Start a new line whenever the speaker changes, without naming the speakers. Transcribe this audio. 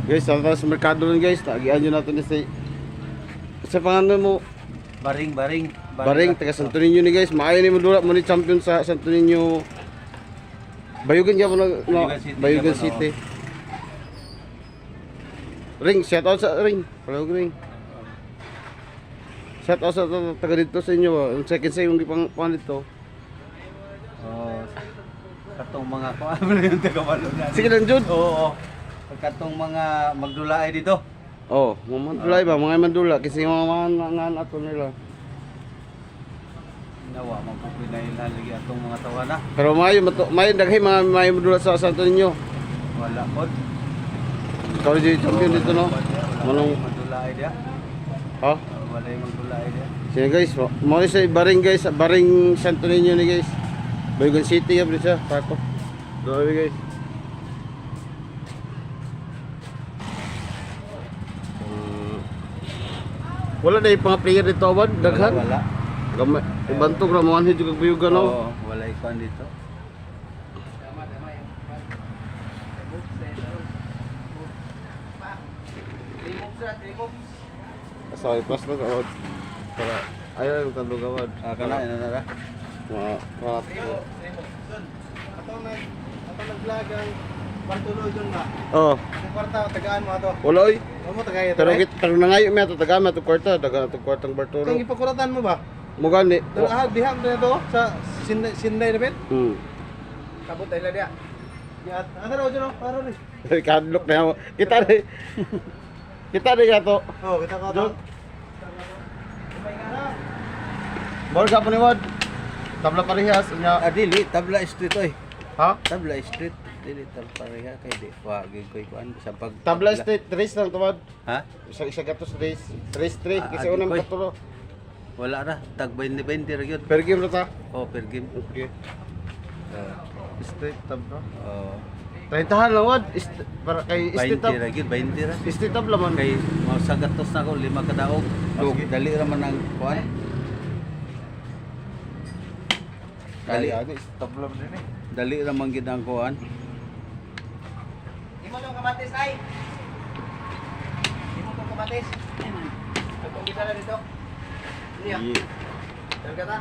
Guys, sa merkado rin guys. Tagian nyo natin sa pangalan mo. Baring, taga Santo Niño ni guys. Maayo ni Madula mo ni champion sa Santo Niño. Bayugan niya mo na Bayugan City. Ring, shout out sa ring. Palawag ring. Shout out sa taga dito sa inyo. Ang second say yung pang dito.
Oh, katong mga kuan yung taga-Malo na.
Sige lang Jud.
Oo. Katong mga magdulaay dito.
Oh, mga mandula ba? Mga mandula kasi mga mangan ato nila.
Nawa man po pinailan lagi atong mga tawana.
Pero mayo daghay mga mayo mandula sa Santo Niño.
Wala pod.
Ikaw di champion dito no. Manong
magdulaay dia.
ha?
Wala yung magdulaay dia.
Sige guys, mo ni sa Baring guys, Baring Santo Niño ni guys. Bayugan City ya siya, Paco. Doon guys. Wala na yung mga player dito awad, daghan.
Wala.
Gamay, ibantog ra mo anhi jud bayugan no.
Oo, wala ikuan dito.
Asay plus na awad. Para ayaw yung tandog awad.
Kana ina na ra.
Mga
Atong nag-vlog ang Bartolo dyan ba?
oh,
Ang kwarta, tagaan mo ato.
wala oy.
Ano mo tagay ito?
Pero nangayo mi ato tagama to kwarta, daga to kwartang Bartolo.
Kung ipakuratan mo ba?
Mo gani.
Diham na ito sa Sinday na pet? Kabot tayo lang dia. Yan. Ano raw dyan o? Paro rin.
Kadlok na ako. Kita rin. Kita rin ka to.
Oo, kita ko ito.
Dok. Bawal ka po ni Wad. Tabla parehas.
Dili tabla street oy.
Ha?
Tabla street dili tabla pareha kay di wa gyud koy kuan sa pag
Tabla state race lang to Wad.
Ha?
Isa gatos race. Race 3. Kasi
Agi
unang
koy.
katulo.
Wala ra tag 20-20 ra gyud.
Per game na ta.
Oh, per game.
Okay. State tabla.
Oh,
30 lang Wad. Para kay
20
state tab.
ra gyud, 20 ra.
State tabla man.
Kay mao sa gatos na ko 5 ka daog.
Sige.
Dali ra man ang kuan. Dali
tabla man din eh.
dali ra man gid ang kuan.
Imo tong kamatis ay. Imo tong kamatis. Itong gisa na dito. Iya.
Yeah.
Tergata.